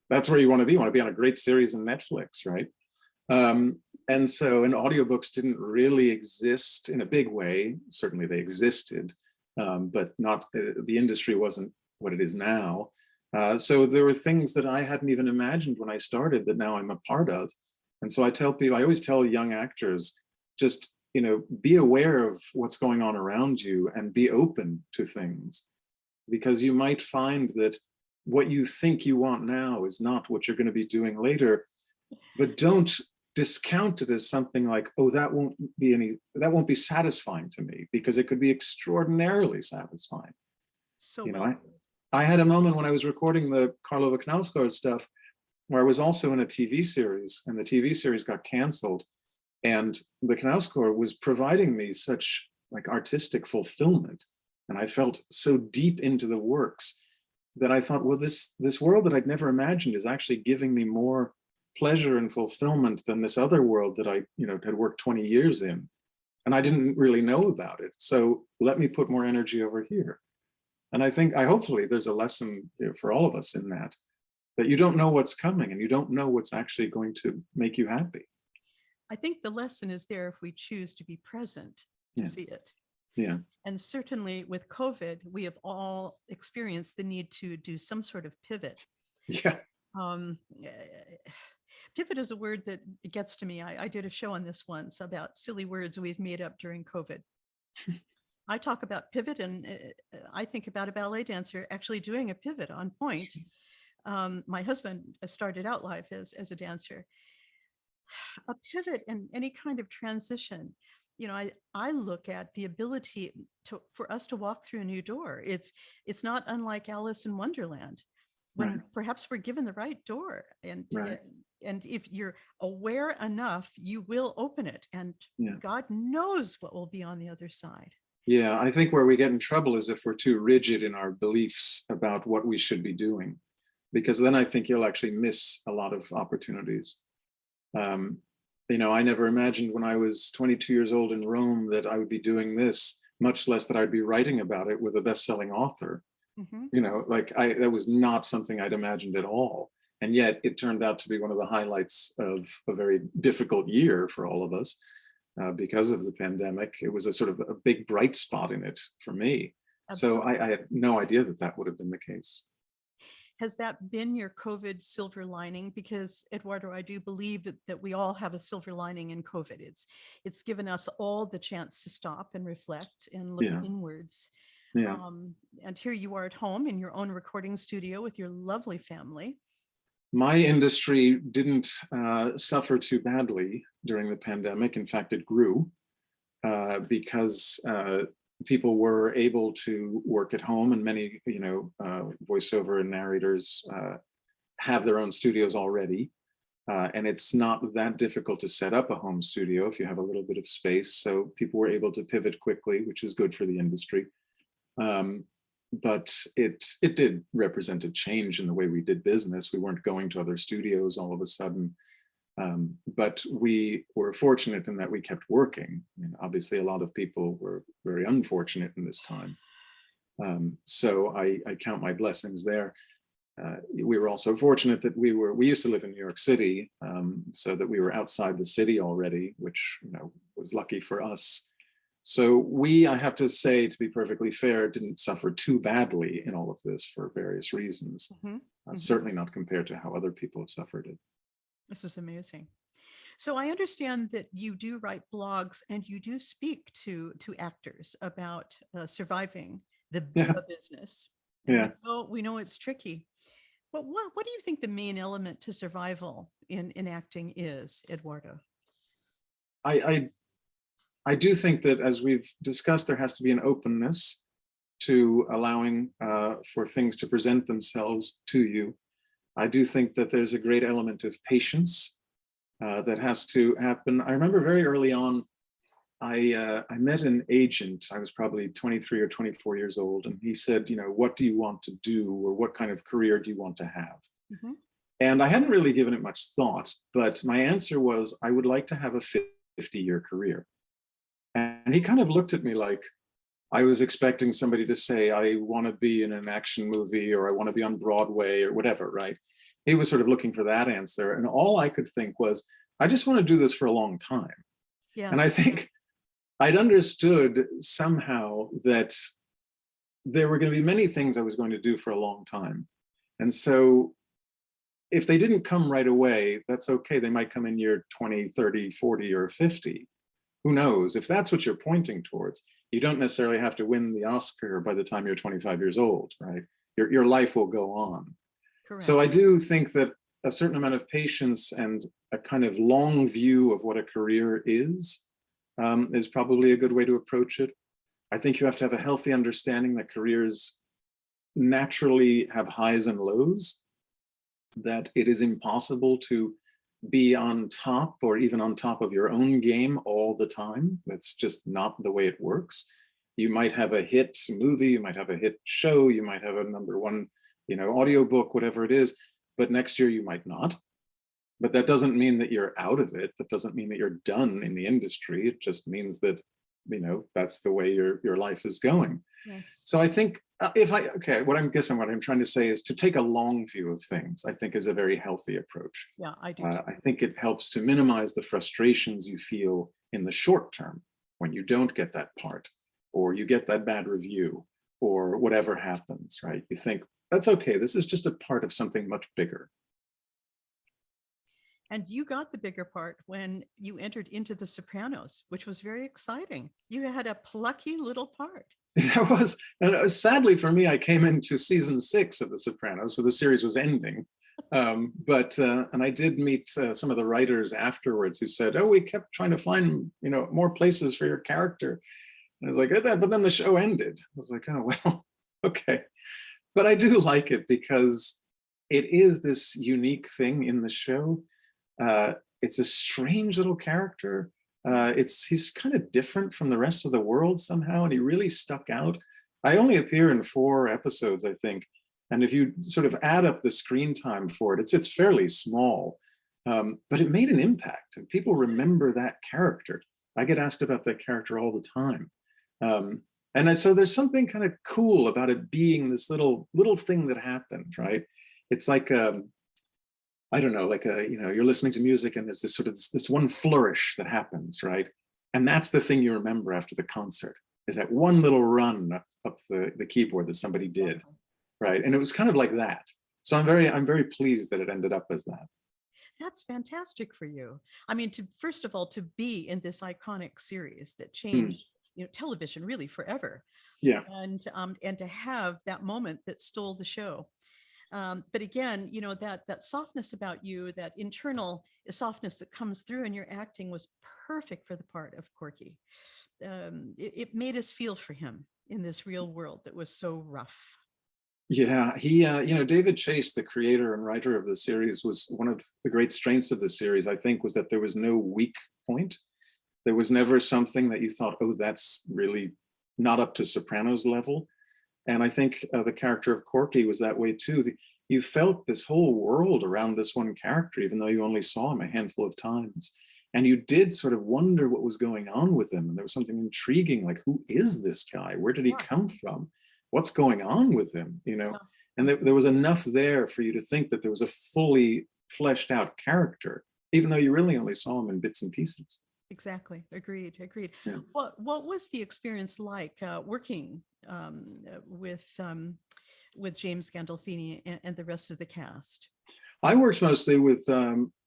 That's where you want to be. You want to be on a great series on Netflix, right? And so, and audiobooks didn't really exist in a big way. Certainly they existed, but not, the industry wasn't what it is now. So there were things that I hadn't even imagined when I started that now I'm a part of. And so I tell people, I always tell young actors, just, be aware of what's going on around you and be open to things, because you might find that what you think you want now is not what you're going to be doing later. But don't discounted as something like, oh, that won't be satisfying to me, because it could be extraordinarily satisfying. So You know, well put. I had a moment when I was recording the Karlova Knausgaard stuff where I was also in a TV series, and the TV series got canceled, and the Knausgaard was providing me such like artistic fulfillment, and I felt so deep into the works that I thought, well, this world that I'd never imagined is actually giving me more pleasure and fulfillment than this other world that I, had worked 20 years in, and I didn't really know about it. So let me put more energy over here. And I hopefully there's a lesson, for all of us in that you don't know what's coming, and you don't know what's actually going to make you happy. I think the lesson is there if we choose to be present to Yeah. see it. Yeah. And certainly with COVID, we have all experienced the need to do some sort of pivot. Yeah. Pivot is a word that gets to me. I did a show on this once about silly words we've made up during COVID. I talk about pivot, and I think about a ballet dancer actually doing a pivot on point. My husband started out life as a dancer. A pivot in any kind of transition, I look at the ability for us to walk through a new door. It's not unlike Alice in Wonderland, when Right. perhaps we're given the right door, Right. and if you're aware enough, you will open it, and Yeah. God knows what will be on the other side. Yeah, I think where we get in trouble is if we're too rigid in our beliefs about what we should be doing, because then I think you'll actually miss a lot of opportunities. I never imagined when I was 22 years old in Rome that I would be doing this, much less that I'd be writing about it with a best-selling author. Mm-hmm. That was not something I'd imagined at all. And yet it turned out to be one of the highlights of a very difficult year for all of us. Because of the pandemic, it was a sort of a big bright spot in it for me. Absolutely. So I had no idea that would have been the case. Has that been your COVID silver lining? Because Eduardo, I do believe that we all have a silver lining in COVID. It's given us all the chance to stop and reflect and look Yeah. inwards. Yeah. And here you are at home in your own recording studio with your lovely family. My industry didn't suffer too badly during the pandemic. In fact, it grew because people were able to work at home, and many, voiceover and narrators have their own studios already. And it's not that difficult to set up a home studio if you have a little bit of space. So people were able to pivot quickly, which is good for the industry. But it did represent a change in the way we did business. We weren't going to other studios all of a sudden. But we were fortunate in that we kept working. I mean, obviously, a lot of people were very unfortunate in this time. So I count my blessings there. We were also fortunate that we used to live in New York City, so that we were outside the city already, which was lucky for us. So I have to say, to be perfectly fair, didn't suffer too badly in all of this for various reasons. Mm-hmm. Mm-hmm. Certainly not compared to how other people have suffered it. This is amazing. So I understand that you do write blogs and you do speak to actors about surviving the business. And Yeah. we know it's tricky. But what do you think the main element to survival in acting is, Eduardo? I do think that, as we've discussed, there has to be an openness to allowing for things to present themselves to you. I do think that there's a great element of patience that has to happen. I remember very early on, I met an agent. I was probably 23 or 24 years old, and he said, what do you want to do, or what kind of career do you want to have? Mm-hmm. And I hadn't really given it much thought, but my answer was, I would like to have a 50-year career. And he kind of looked at me like I was expecting somebody to say, I want to be in an action movie, or I want to be on Broadway, or whatever, right? He was sort of looking for that answer. And all I could think was, I just want to do this for a long time. Yeah. And I think I'd understood somehow that there were going to be many things I was going to do for a long time. And so if they didn't come right away, that's okay. They might come in year 20, 30, 40, or 50. Who knows? If that's what you're pointing towards, you don't necessarily have to win the Oscar by the time you're 25 years old, right? Your life will go on. Correct. So I do think that a certain amount of patience and a kind of long view of what a career is probably a good way to approach it. I think you have to have a healthy understanding that careers naturally have highs and lows, that it is impossible to be on top or even on top of your own game all the time. That's just not the way it works. You might have a hit movie, you might have a hit show, you might have a #1, audiobook, whatever it is, but next year you might not. But that doesn't mean that you're out of it. That doesn't mean that you're done in the industry. It just means that, that's the way your life is going. Yes. So I think what I'm trying to say is to take a long view of things, I think is a very healthy approach. Yeah, I do too. I think it helps to minimize the frustrations you feel in the short term when you don't get that part, or you get that bad review, or whatever happens, right? You think, that's okay, this is just a part of something much bigger. And you got the bigger part when you entered into The Sopranos, which was very exciting. You had a plucky little part. Sadly for me, I came into season 6 of The Sopranos, so the series was ending. And I did meet some of the writers afterwards who said, "Oh, we kept trying to find, more places for your character." And I was like, but then the show ended. I was like, oh, well, okay. But I do like it because it is this unique thing in the show. It's a strange little character. He's kind of different from the rest of the world somehow, and he really stuck out. I only appear in 4 episodes, I think, and if you sort of add up the screen time for it, it's fairly small, but it made an impact, and people remember that character. I get asked about that character all the time, so there's something kind of cool about it being this little thing that happened, right? It's like I don't know, like you're listening to music and there's this sort of this one flourish that happens, right? And that's the thing you remember after the concert, is that one little run up the keyboard that somebody did, right? And it was kind of like that. So I'm very pleased that it ended up as that. That's fantastic for you. I mean, first of all, to be in this iconic series that Hmm. changed, television really forever. Yeah. And to have that moment that stole the show. But again, that softness about you, that internal softness that comes through in your acting was perfect for the part of Corky. It made us feel for him in this real world that was so rough. Yeah, he, David Chase, the creator and writer of the series, was one of the great strengths of the series, I think, was that there was no weak point. There was never something that you thought, oh, that's really not up to Sopranos level. And I think the character of Corky was that way too. You felt this whole world around this one character, even though you only saw him a handful of times. And you did sort of wonder what was going on with him. And there was something intriguing, like, who is this guy? Where did he come from? What's going on with him? And there was enough there for you to think that there was a fully fleshed out character, even though you really only saw him in bits and pieces. Exactly. Agreed. Yeah. What was the experience like working with James Gandolfini and the rest of the cast? I worked mostly with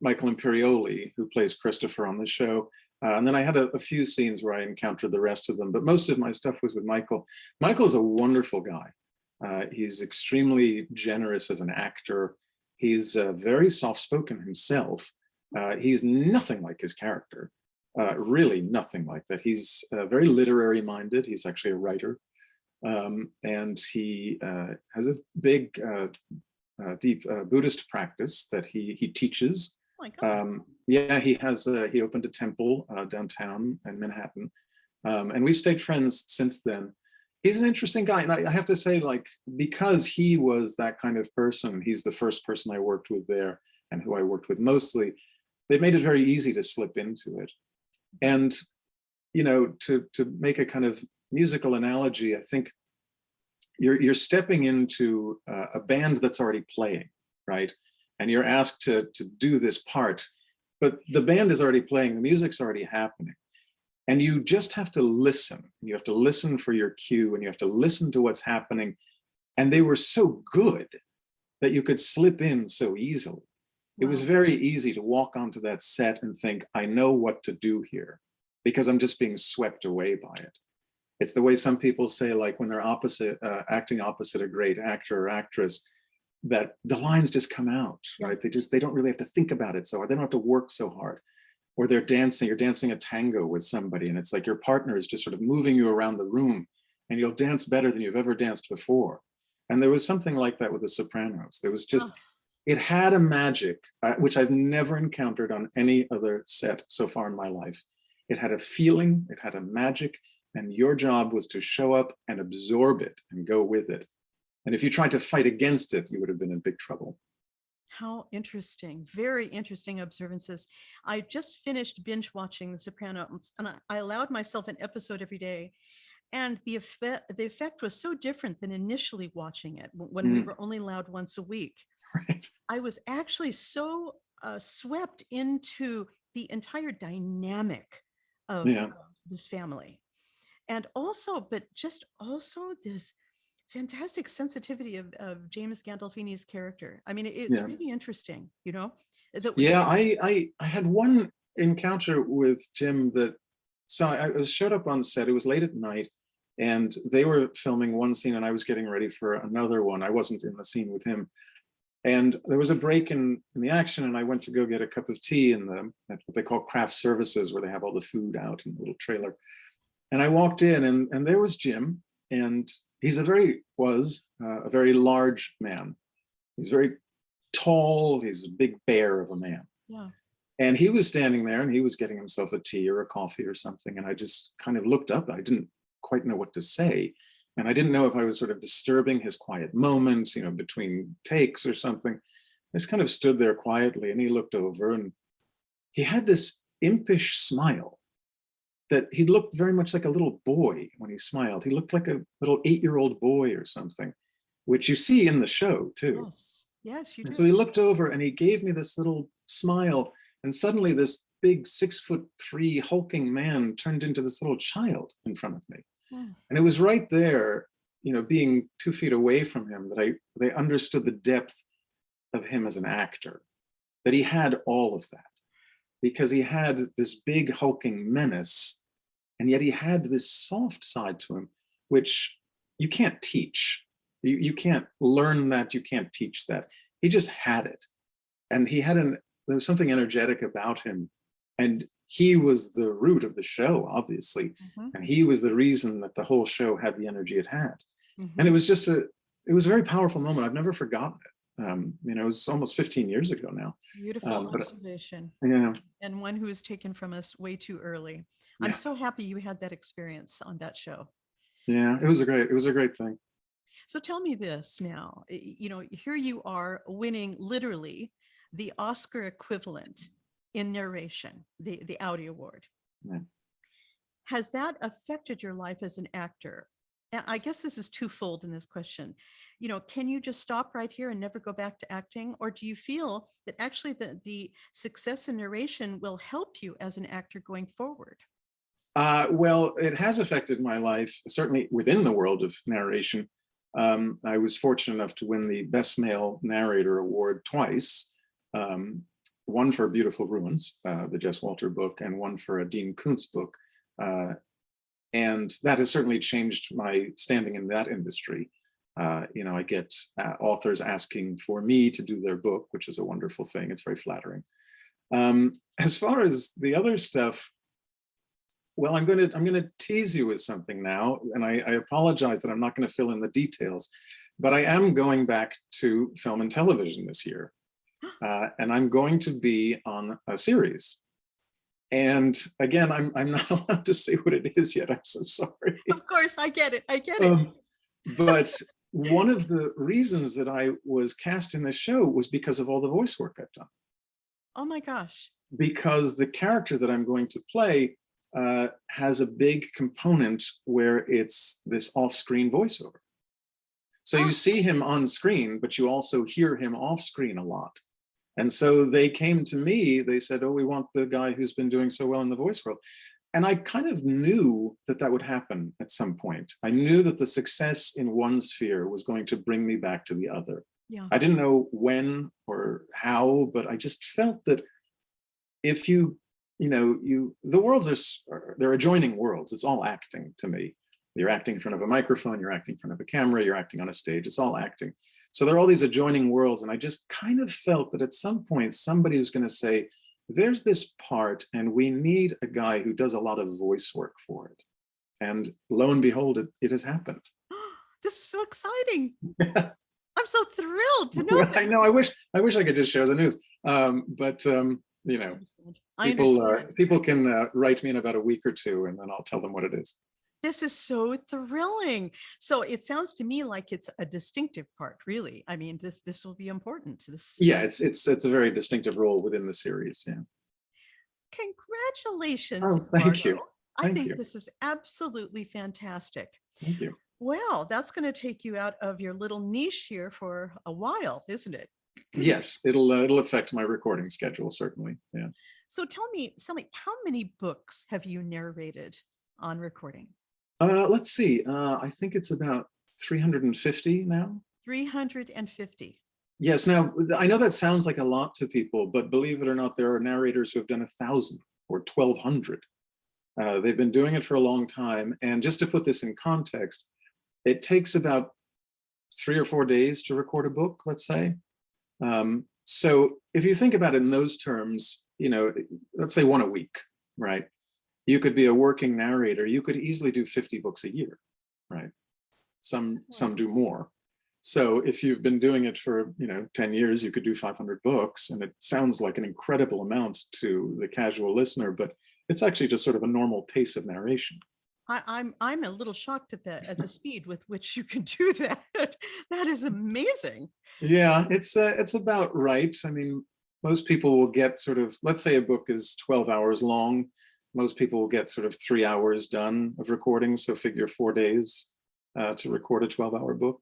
Michael Imperioli, who plays Christopher on the show. And then I had a few scenes where I encountered the rest of them, but most of my stuff was with Michael. Michael's a wonderful guy. He's extremely generous as an actor. He's very soft-spoken himself. He's nothing like his character. Really nothing like that. He's very literary minded. He's actually a writer. And he has a big, deep Buddhist practice that he teaches. Oh my God. Yeah, he opened a temple downtown in Manhattan. And we've stayed friends since then. He's an interesting guy. And I have to say, like, because he was that kind of person, he's the first person I worked with there and who I worked with mostly, they made it very easy to slip into it. And, to make a kind of musical analogy, I think you're stepping into a band that's already playing, right? And you're asked to do this part, but the band is already playing, the music's already happening. And you just have to listen. You have to listen for your cue, and you have to listen to what's happening. And they were so good that you could slip in so easily. It was very easy to walk onto that set and think, I know what to do here, because I'm just being swept away by it. It's the way some people say, like, when they're acting opposite a great actor or actress, that the lines just come out, Yeah. right? They don't really have to think about it so hard. They don't have to work so hard. Or you're dancing a tango with somebody, and it's like your partner is just sort of moving you around the room, and you'll dance better than you've ever danced before. And there was something like that with The Sopranos. There was just, it had a magic, which I've never encountered on any other set so far in my life. It had a feeling, it had a magic, and your job was to show up and absorb it and go with it. And if you tried to fight against it, you would have been in big trouble. How interesting. Very interesting observances. I just finished binge watching The Sopranos, and I allowed myself an episode every day. And the effect was so different than initially watching it when we were only allowed once a week. Right. I was actually so swept into the entire dynamic of Yeah. this family. And also, but just also this fantastic sensitivity of James Gandolfini's character. I mean, it's Yeah. really interesting, you know, that was. Yeah, I had one encounter with Jim that, so I showed up on set. It was late at night, and they were filming one scene, and I was getting ready for another one. I wasn't in the scene with him, and there was a break in the action, and I went to go get a cup of tea in at what they call craft services, where they have all the food out in a little trailer. And I walked in, and there was Jim, and he's a very large man. He's very tall. He's a big bear of a man. Yeah. And he was standing there, and he was getting himself a tea or a coffee or something. And I just kind of looked up. I didn't quite know what to say. And I didn't know if I was sort of disturbing his quiet moments, between takes or something. I just kind of stood there quietly, and he looked over, and he had this impish smile that he looked very much like a little boy when he smiled. He looked like a little 8-year-old boy or something, which you see in the show too. Yes. Yes, you And do. so he looked over, and he gave me this little smile, and suddenly this big 6'3" hulking man turned into this little child in front of me. And it was right there, being 2 feet away from him, that they understood the depth of him as an actor, that he had all of that, because he had this big hulking menace, and yet he had this soft side to him, which you can't teach. You can't learn that. You can't teach that. He just had it. And there was something energetic about him. And he was the root of the show, obviously. And he was the reason that the whole show had the energy it had. And it was just it was a very powerful moment. I've never forgotten it. It was almost 15 years ago now. Beautiful observation. Yeah. And one who was taken from us way too early. Yeah. I'm so happy you had that experience on that show. Yeah, it was a great thing. So tell me this now, here you are winning literally the Oscar equivalent in narration, the Audi Award. Yeah. Has that affected your life as an actor? And I guess this is twofold in this question. Can you just stop right here and never go back to acting? Or do you feel that actually the success in narration will help you as an actor going forward? Well, it has affected my life, certainly within the world of narration. I was fortunate enough to win the Best Male Narrator Award twice, one for Beautiful Ruins, the Jess Walter book, and one for a Dean Koontz book. And that has certainly changed my standing in that industry. I get authors asking for me to do their book, which is a wonderful thing. It's very flattering. As far as the other stuff, well, I'm going to tease you with something now, and I apologize that I'm not going to fill in the details, but I am going back to film and television this year, and I'm going to be on a series. And again, I'm not allowed to say what it is yet. I'm so sorry. Of course, I get it. But one of the reasons that I was cast in this show was because of all the voice work I've done. Oh my gosh. Because the character that I'm going to play has a big component where it's this off-screen voiceover. So you see him on screen, but you also hear him off screen a lot. And so they came to me, they said, oh, we want the guy who's been doing so well in the voice world. And I kind of knew that that would happen at some point. I knew that the success in one sphere was going to bring me back to the other. Yeah. I didn't know when or how, but I just felt that if the worlds they're adjoining worlds. It's all acting to me. You're acting in front of a microphone, you're acting in front of a camera, you're acting on a stage, it's all acting. So there are all these adjoining worlds, and I just kind of felt that at some point somebody was going to say, there's this part and we need a guy who does a lot of voice work for it. And lo and behold, it has happened. This is so exciting. I'm so thrilled to know I this. know. I wish I could just share the news. But you know, I understand. people can write me in about a week or two, and then I'll tell them what it is. This is so thrilling. So it sounds to me like it's a distinctive part, really. I mean, this will be important. This Yeah, it's a very distinctive role within the series. Yeah. Congratulations, Oh, thank Eduardo. you. I Thank think you. this is absolutely fantastic. Thank you. Well, that's going to take you out of your little niche here for a while, isn't it? Yes, it'll affect my recording schedule, certainly. Yeah. So tell me, how many books have you narrated on recording? Let's see. I think it's about 350 now. 350. Yes. Now, I know that sounds like a lot to people, but believe it or not, there are narrators who have done 1,000 or 1,200. They've been doing it for a long time. And just to put this in context, it takes about 3 or 4 days to record a book, let's say. So if you think about it in those terms, let's say one a week, right? You could be a working narrator. You could easily do 50 books a year, right? Some do more. So if you've been doing it for 10 years, you could do 500 books, and it sounds like an incredible amount to the casual listener, but it's actually just sort of a normal pace of narration. I'm a little shocked at the speed with which you can do that. That is amazing. Yeah, it's about right. I mean, most people will get sort of, let's say a book is 12 hours long. Most people will get sort of 3 hours done of recording. So figure 4 days to record a 12-hour book.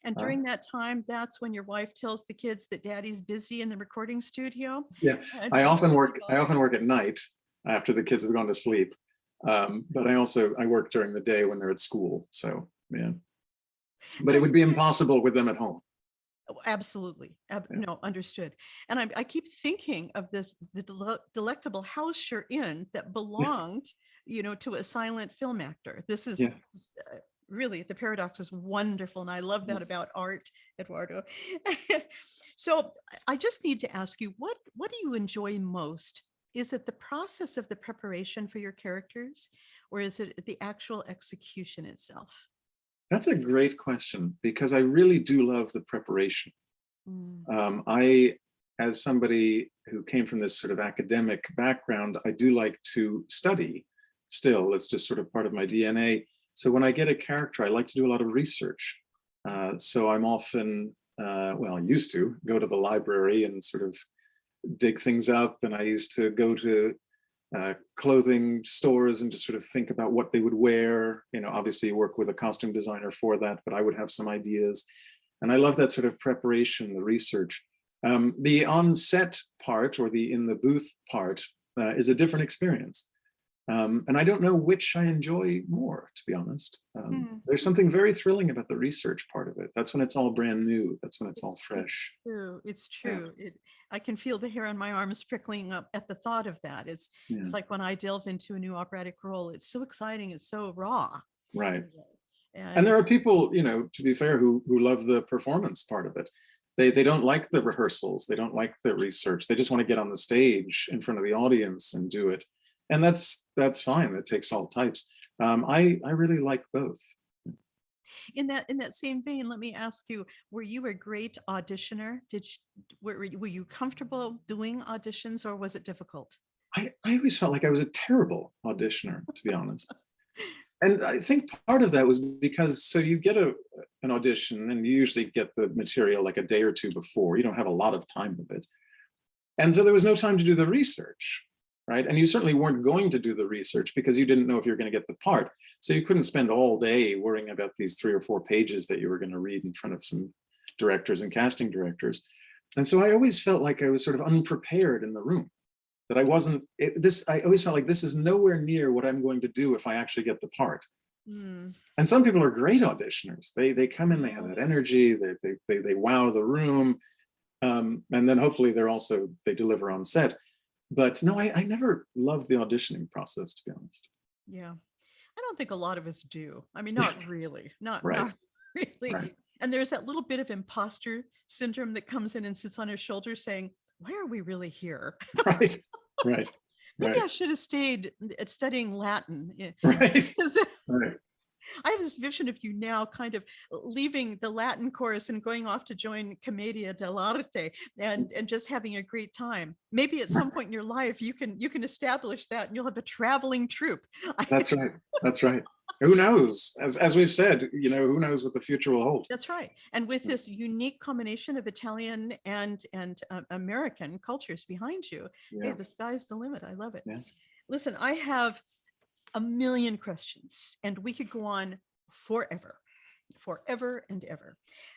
And during that time, that's when your wife tells the kids that daddy's busy in the recording studio. Yeah, I often work at night after the kids have gone to sleep. But I work during the day when they're at school. So yeah. But it would be impossible with them at home. Absolutely. Yeah. No, understood. And I keep thinking of the delectable house you're in that belonged, to a silent film actor. This is really, the paradox is wonderful. And I love that about art, Eduardo. So I just need to ask you, what do you enjoy most? Is it the process of the preparation for your characters, or is it the actual execution itself? That's a great question, because I really do love the preparation. As somebody who came from this sort of academic background, I do like to study still. It's just sort of part of my DNA. So when I get a character, I like to do a lot of research. So I'm often, used to go to the library and sort of dig things up. And I used to go to clothing stores and just sort of think about what they would wear. Obviously you work with a costume designer for that, but I would have some ideas. And I love that sort of preparation, the research. The on-set part, or the in the booth part, is a different experience. And I don't know which I enjoy more, to be honest. There's something very thrilling about the research part of it. That's when it's all brand new. That's when it's all fresh. It's true. I can feel the hair on my arms prickling up at the thought of that. It's like when I delve into a new operatic role, it's so exciting. It's so raw. Right. And there are people, to be fair, who love the performance part of it. They don't like the rehearsals. They don't like the research. They just want to get on the stage in front of the audience and do it. And that's fine. It takes all types. I really like both. In that same vein, let me ask you: were you a great auditioner? Were you comfortable doing auditions, or was it difficult? I always felt like I was a terrible auditioner, to be honest. And I think part of that was because, so you get an audition and you usually get the material like a day or two before. You don't have a lot of time with it. And so there was no time to do the research, right? And you certainly weren't going to do the research because you didn't know if you were going to get the part. So you couldn't spend all day worrying about these 3 or 4 pages that you were going to read in front of some directors and casting directors. And so I always felt like I was sort of unprepared in the room. That I wasn't, I always felt like this is nowhere near what I'm going to do if I actually get the part. And some people are great auditioners. They come in, they have that energy, they wow the room. And then hopefully they deliver on set. But no, I never loved the auditioning process, to be honest. Yeah. I don't think a lot of us do. I mean, not really, not Right. really. Right. And there's that little bit of imposter syndrome that comes in and sits on his shoulder saying, why are we really here? Right, right, Maybe right, I should have stayed studying Latin. right, Because right. I have this vision of you now kind of leaving the Latin course and going off to join Commedia dell'arte and just having a great time. Maybe at some point in your life you can establish that and you'll have a traveling troupe. That's right. That's right. Who knows? As we've said, who knows what the future will hold? That's right. And with this unique combination of Italian and American cultures behind you, hey, Yeah, the sky's the limit. I love it. yeah. Listen, I have a million questions and we could go on forever and ever.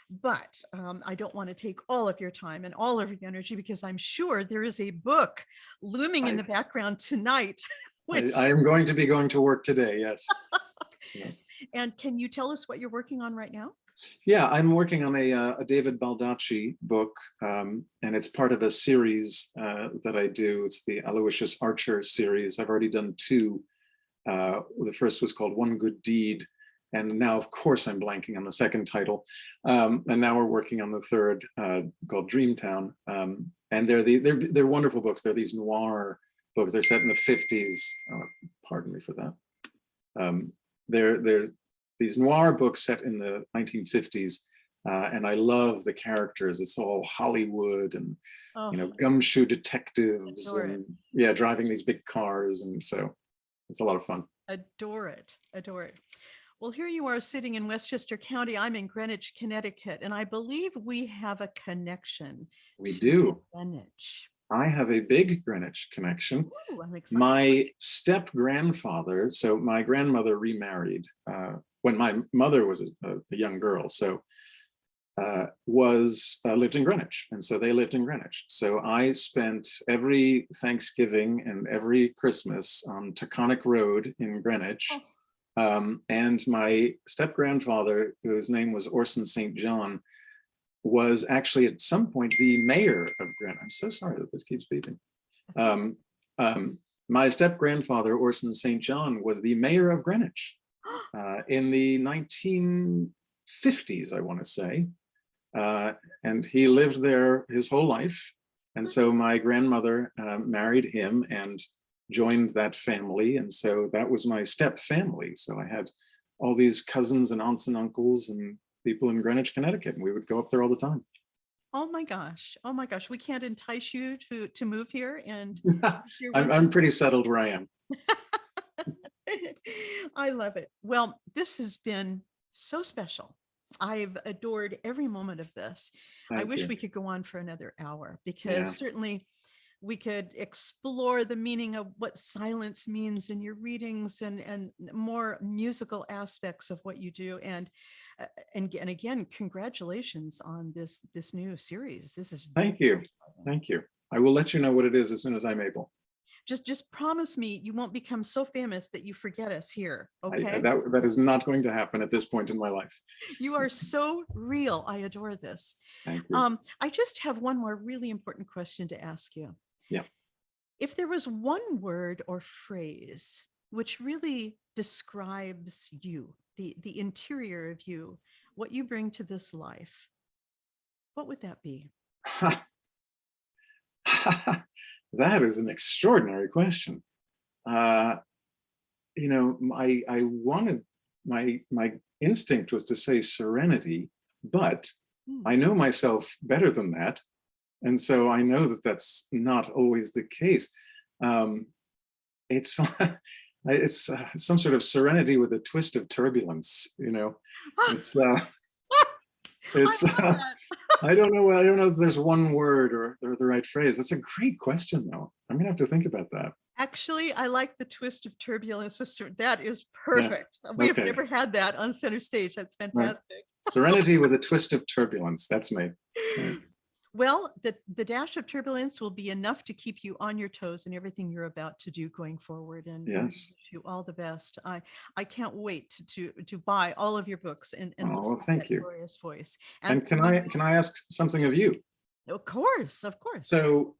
But I don't want to take all of your time and all of your energy because I'm sure there is a book looming in I, the background tonight. Which, I am going to be going to work today. Yes. So, and can you tell us what you're working on right now? yeah, I'm working on a David Baldacci book, and it's part of a series that I do. It's the Aloysius Archer series. I've already done two. The first was called One Good Deed, and now, of course, I'm blanking on the second title. And now we're working on the third, called Dreamtown. And they're wonderful books. They're these noir books. They're set in the 50s. Pardon me for that. They're these noir books set in the 1950s. And I love the characters. It's all Hollywood and gumshoe detectives and driving these big cars. And so it's a lot of fun. Adore it. Well, here you are sitting in Westchester County. I'm in Greenwich, Connecticut, and I believe we have a connection. We do. Greenwich. I have a big Greenwich connection. Ooh, I'm excited. My step grandfather, so my grandmother remarried when my mother was a young girl, so lived in Greenwich, and so they lived in Greenwich. So I spent every Thanksgiving and every Christmas on Taconic Road in Greenwich. And my step grandfather, whose name was Orson St. John, was actually at some point the mayor of Greenwich. I'm so sorry that this keeps beeping. My step grandfather, Orson St. John, was the mayor of Greenwich in the 1950s, I want to say. And he lived there his whole life. And so my grandmother married him and joined that family. And so that was my step family. So I had all these cousins and aunts and uncles and people in Greenwich, Connecticut, and we would go up there all the time. Oh my gosh. We can't entice you to move here. And I'm pretty settled where I am. I love it. Well, this has been so special. I've adored every moment of this. I wish we could go on for another hour because certainly we could explore the meaning of what silence means in your readings and more musical aspects of what you do. And again, congratulations on this new series. This is Thank you. I will let you know what it is as soon as I'm able. Just promise me you won't become so famous that you forget us here. Okay. That is not going to happen at this point in my life. You are so real. I adore this. Thank you. I just have one more really important question to ask you. Yeah. If there was one word or phrase which really describes you, the interior of you, what you bring to this life, what would that be? That is an extraordinary question. I wanted my instinct was to say serenity, but I know myself better than that, and so I know that that's not always the case. It's some sort of serenity with a twist of turbulence. I don't know if there's one word or the right phrase. That's a great question, though. I'm gonna have to think about that. Actually, I like the twist of turbulence. That is perfect. Yeah. We have never had that on Center Stage. That's fantastic. Right. Serenity with a twist of turbulence. That's me. Right. Well, the dash of turbulence will be enough to keep you on your toes in everything you're about to do going forward. And yes, wish you all the best. I can't wait to buy all of your books and listen to that glorious voice. And can I ask something of you? Of course. So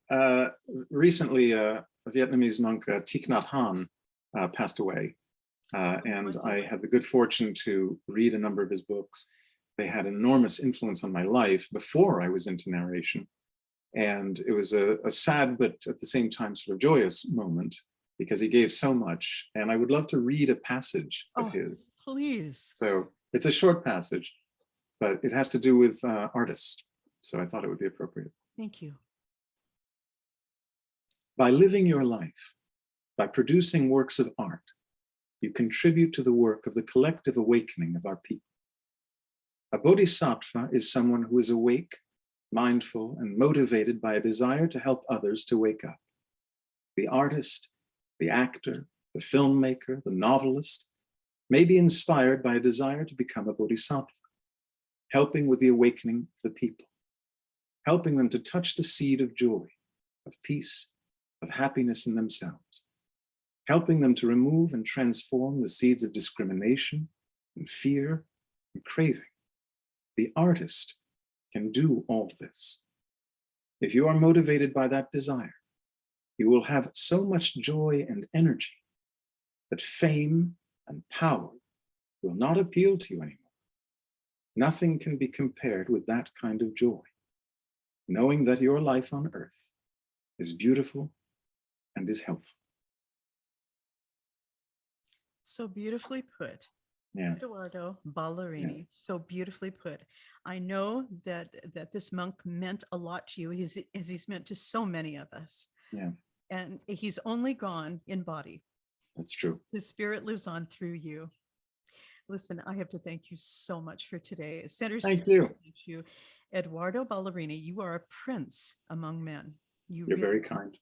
recently, a Vietnamese monk, Thich Nhat Hanh, passed away, and I had the good fortune to read a number of his books. They had enormous influence on my life before I was into narration. And it was a sad, but at the same time, sort of joyous moment because he gave so much. And I would love to read a passage of Oh, his. please. So it's a short passage, but it has to do with artists. So I thought it would be appropriate. Thank you. By living your life, by producing works of art, you contribute to the work of the collective awakening of our people. A bodhisattva is someone who is awake, mindful, and motivated by a desire to help others to wake up. The artist, the actor, the filmmaker, the novelist may be inspired by a desire to become a bodhisattva, helping with the awakening of the people, helping them to touch the seed of joy, of peace, of happiness in themselves, helping them to remove and transform the seeds of discrimination and fear and craving. The artist can do all this. If you are motivated by that desire, you will have so much joy and energy that fame and power will not appeal to you anymore. Nothing can be compared with that kind of joy, knowing that your life on earth is beautiful and is helpful. So beautifully put. Yeah. Edoardo Ballerini, Yeah. so beautifully put. I know that this monk meant a lot to you, as he's meant to so many of us. Yeah. And he's only gone in body. That's true. His spirit lives on through you. Listen, I have to thank you so much for today. Center Thank stage, you. Edoardo Ballerini. You are a prince among men. You're really very are. kind.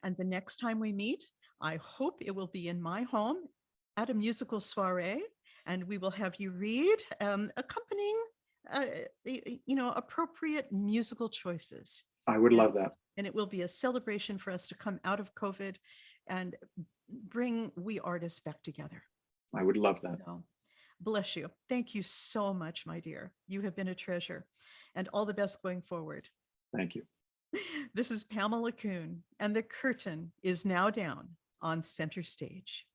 And the next time we meet, I hope it will be in my home at a musical soiree, and we will have you read accompanying, appropriate musical choices. I would love that. And it will be a celebration for us to come out of COVID and bring we artists back together. I would love that. So, bless you. Thank you so much, my dear. You have been a treasure, and all the best going forward. Thank you. This is Pamela Kuhn, and the curtain is now down on Center Stage.